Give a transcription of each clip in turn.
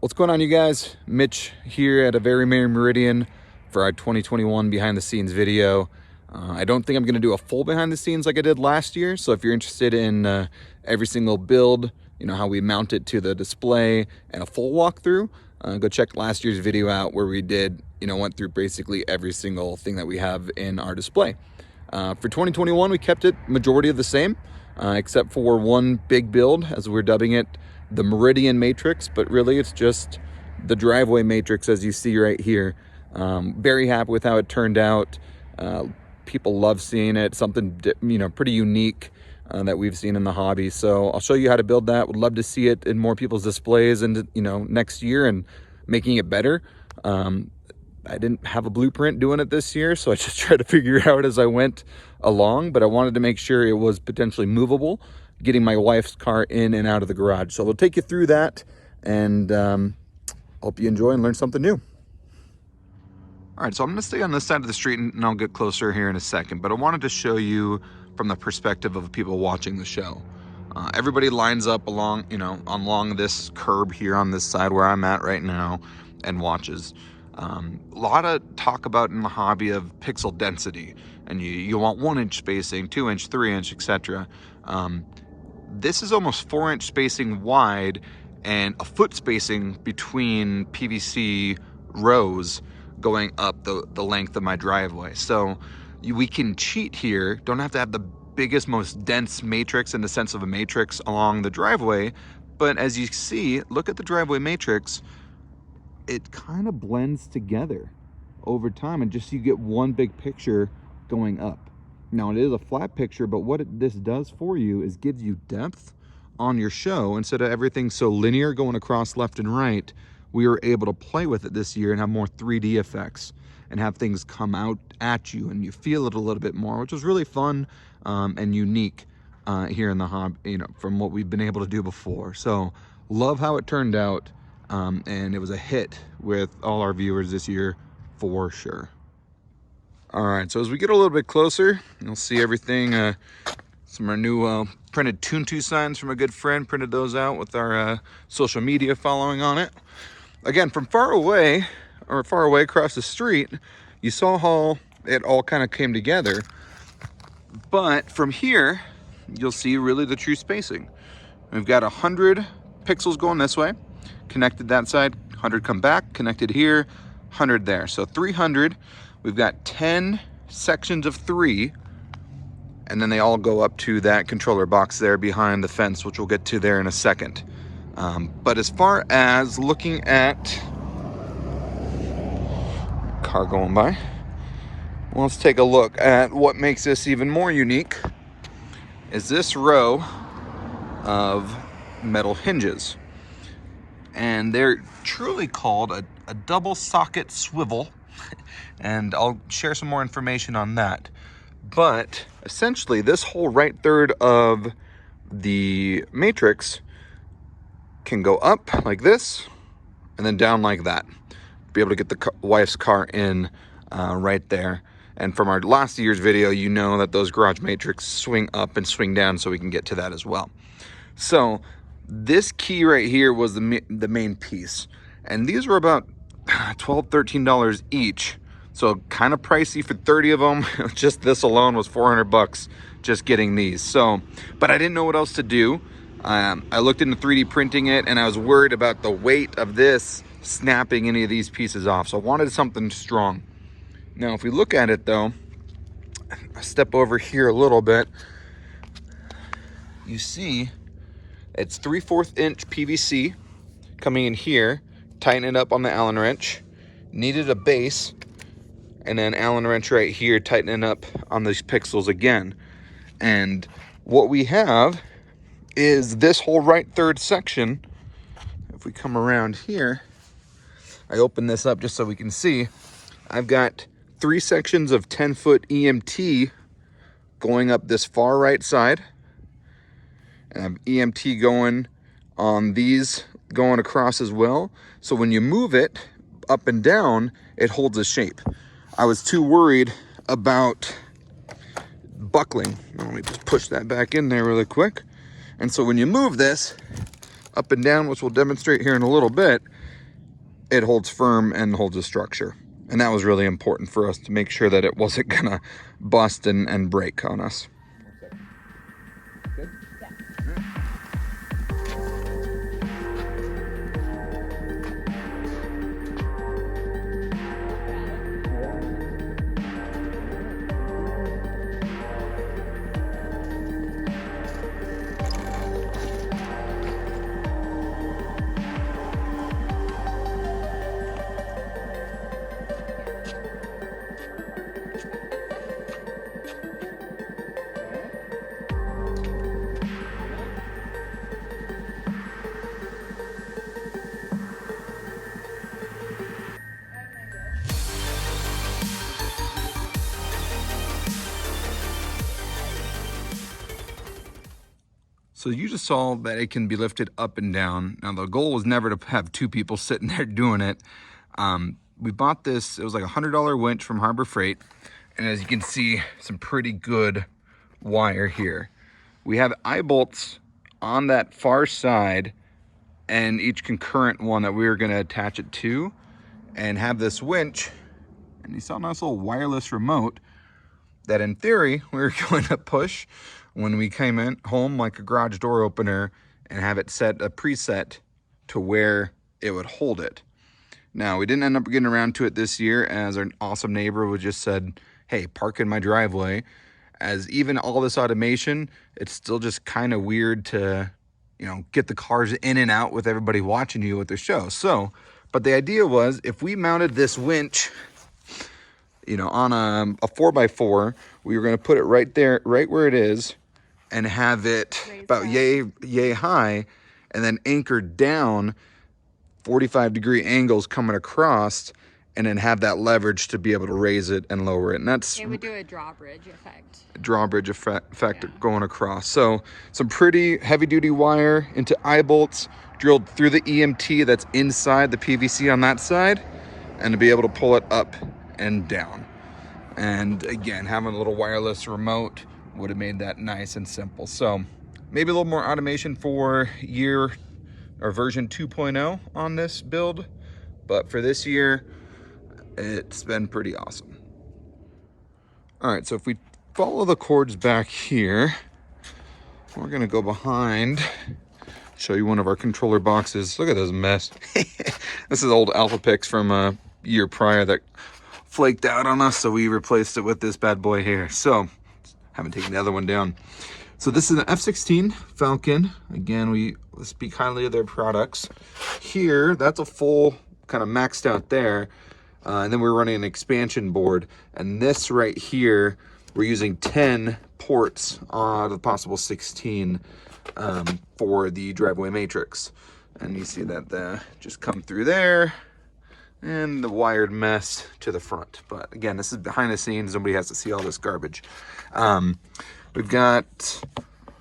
What's going on, you guys? Mitch here at a very merry Meridian for our 2021 behind the scenes video. I don't think I'm going to do a full behind the scenes like I did last year. So if you're interested in every single build, you know, how we mount it to the display and a full walkthrough, go check last year's video out where we did, went through basically every single thing that we have in our display. For 2021, we kept it majority of the same, except for one big build, as we're dubbing it, the Meridian Matrix, but really it's just the driveway matrix as you see right here. Very happy with how it turned out. People love seeing it, something pretty unique that we've seen in the hobby. So I'll show you how to build that. Would love to see it in more people's displays and next year and making it better. I didn't have a blueprint doing it this year, so I just tried to figure it out as I went along, but I wanted to make sure it was potentially movable, getting my wife's car in and out of the garage. So we'll take you through that, and hope you enjoy and learn something new. All right, so I'm gonna stay on this side of the street and I'll get closer here in a second, but I wanted to show you from the perspective of people watching the show. Everybody lines up along this curb here on this side where I'm at right now and watches. A lot of talk about in the hobby of pixel density, and you want 1 inch spacing, 2 inch, 3 inch, etc. This is almost 4 inch spacing wide and a foot spacing between PVC rows going up the length of my driveway. So we can cheat here, don't have to have the biggest, most dense matrix in the sense of a matrix along the driveway, but as you see, look at the driveway matrix, it kind of blends together over time, and just you get one big picture going up. Now it is a flat picture, but what this does for you is gives you depth on your show. Instead of everything so linear going across left and right, we were able to play with it this year and have more 3D effects and have things come out at you and you feel it a little bit more, which was really fun and unique here in the hobby, from what we've been able to do before. So love how it turned out. And it was a hit with all our viewers this year for sure. All right, so as we get a little bit closer, you'll see everything. Some of our new printed Tuntu signs from a good friend, printed those out with our social media following on it. Again, from far away across the street, you saw how it all kind of came together. But from here, you'll see really the true spacing. We've got 100 pixels going this way, connected that side, 100 come back, connected here, 100 there. So 300, we've got 10 sections of 3, and then they all go up to that controller box there behind the fence, which we'll get to there in a second. But as far as looking at car going by, well, let's take a look at what makes this even more unique is this row of metal hinges. And they're truly called a double socket swivel. And I'll share some more information on that. But essentially this whole right third of the matrix can go up like this and then down like that. Be able to get the wife's car in right there. And from our last year's video, you know that those garage matrix swing up and swing down, so we can get to that as well. So this key right here was the main piece, and these were about $12, $13 each, so kind of pricey for 30 of them. Just this alone was 400 bucks just getting these. So, but I didn't know what else to do. I looked into 3D printing it, and I was worried about the weight of this snapping any of these pieces off, so I wanted something strong. Now if we look at it though, I step over here a little bit, you see it's 3/4 inch PVC coming in here, tighten it up on the Allen wrench, needed a base, and then Allen wrench right here, tightening up on these pixels again. And what we have is this whole right third section. If we come around here, I open this up just so we can see, I've got 3 sections of 10-foot EMT going up this far right side. And I have EMT going on these going across as well. So when you move it up and down, it holds a shape. I was too worried about buckling. Let me just push that back in there really quick. And so when you move this up and down, which we'll demonstrate here in a little bit, it holds firm and holds a structure. And that was really important for us to make sure that it wasn't gonna bust and break on us. Good? Yeah. So you just saw that it can be lifted up and down. Now the goal was never to have two people sitting there doing it. We bought this, it was like a $100 winch from Harbor Freight. And as you can see, some pretty good wire here. We have eye bolts on that far side and each concurrent one that we were gonna attach it to and have this winch. And you saw a nice little wireless remote that in theory we were going to push when we came in home like a garage door opener and have it set a preset to where it would hold it. Now, we didn't end up getting around to it this year as our awesome neighbor would just said, hey, park in my driveway. As even all this automation, it's still just kind of weird to, you know, get the cars in and out with everybody watching you with the show. So, but the idea was if we mounted this winch, you know, on a 4x4, we were going to put it right there, right where it is, and have it raised about yay high, and then anchored down 45-degree angles coming across, and then have that leverage to be able to raise it and lower it. And that's it would do a drawbridge effect. Drawbridge effect yeah. Going across. So some pretty heavy-duty wire into eye bolts drilled through the EMT that's inside the PVC on that side, and to be able to pull it up and down. And again, having a little wireless remote would have made that nice and simple. So maybe a little more automation for year or version 2.0 on this build, but for this year it's been pretty awesome. All right, so if we follow the cords back here, we're gonna go behind, show you one of our controller boxes. Look at this mess. This is old Alpha Pix from a year prior that flaked out on us, so we replaced it with this bad boy here. So haven't taken the other one down. So this is an F-16 Falcon. Again, we speak highly of their products. Here, that's a full kind of maxed out there. And then we're running an expansion board. And this right here, we're using 10 ports out of the possible 16 for the driveway matrix. And you see that just come through there. And the wired mess to the front. But again, this is behind the scenes. Nobody has to see all this garbage. We've got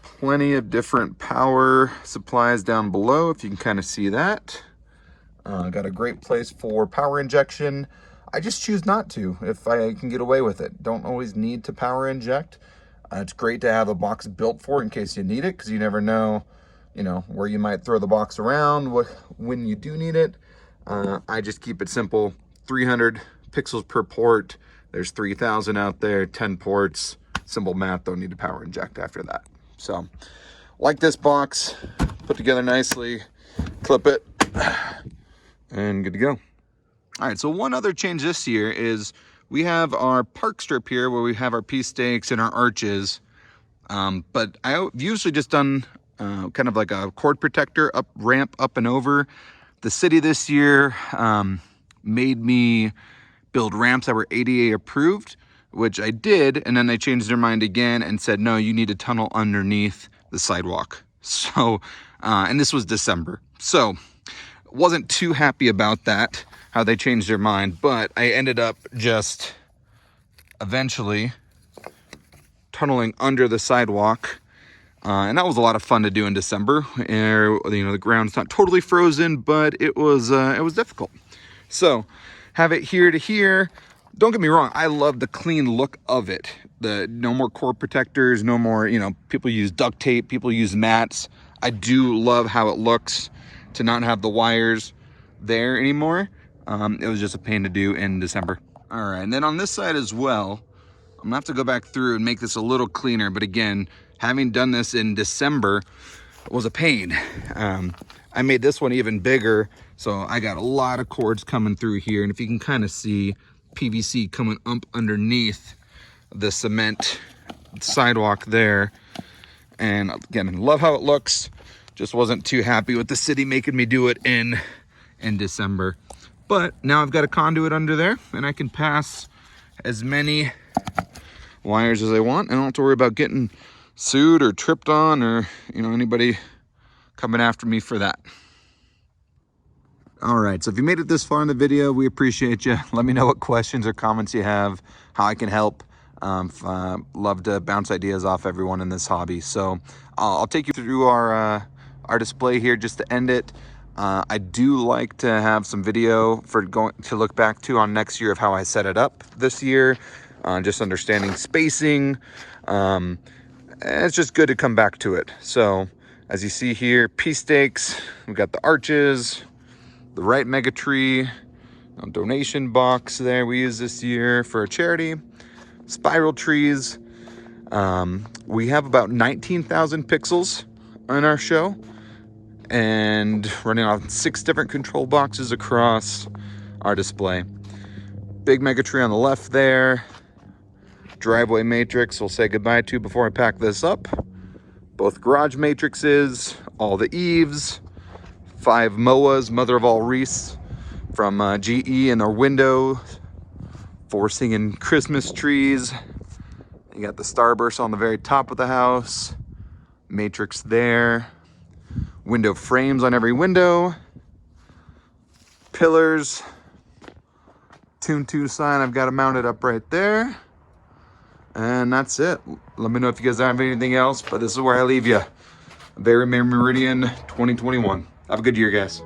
plenty of different power supplies down below, if you can kind of see that. Got a great place for power injection. I just choose not to if I can get away with it. Don't always need to power inject. It's great to have a box built for it in case you need it, because you never know, you know, where you might throw the box around when you do need it. I just keep it simple. 300 pixels per port. There's 3,000 out there, 10 ports. Simple math, don't need to power inject after that. So, like this box, put together nicely, clip it, and good to go. All right, so one other change this year is we have our park strip here where we have our P stakes and our arches. But I've usually just done kind of like a cord protector ramp up and over. The city this year made me build ramps that were ADA approved, which I did, and then they changed their mind again and said, no, you need a tunnel underneath the sidewalk. So, and this was December. So, wasn't too happy about that, how they changed their mind, but I ended up just eventually tunneling under the sidewalk. And that was a lot of fun to do in December. You know, the ground's not totally frozen, but it was difficult. So, have it here to here. Don't get me wrong, I love the clean look of it. No more core protectors, no more, you know, people use duct tape, people use mats. I do love how it looks to not have the wires there anymore. It was just a pain to do in December. All right, and then on this side as well, I'm gonna have to go back through and make this a little cleaner. But again, having done this in December was a pain. I made this one even bigger, so I got a lot of cords coming through here. And if you can kind of see PVC coming up underneath the cement sidewalk there. And again, love how it looks. Just wasn't too happy with the city making me do it in December. But now I've got a conduit under there, and I can pass as many wires as I want. I don't have to worry about getting sued or tripped on, or anybody coming after me for that. All right, so if you made it this far in the video, we appreciate you. Let me know what questions or comments you have, how I can help. Love to bounce ideas off everyone in this hobby. So I'll take you through our display here just to end it. I do like to have some video for going to look back to on next year of how I set it up this year, just understanding spacing. It's just good to come back to it. So as you see here, P stakes, we've got the arches, the right mega tree, donation box there we use this year for a charity, spiral trees. We have about 19,000 pixels on our show, and running on 6 different control boxes across our display. Big mega tree on the left there. Driveway matrix we'll say goodbye to before I pack this up. Both garage matrices, all the eaves, 5 MOAs, mother of all wreaths from GE and their window, 4 singing Christmas trees. You got the starburst on the very top of the house, matrix there, window frames on every window, pillars, Tune 2 sign, I've got it mounted up right there. And that's it. Let me know if you guys have anything else, but this is where I leave you. Very Meridian 2021. Have a good year, guys.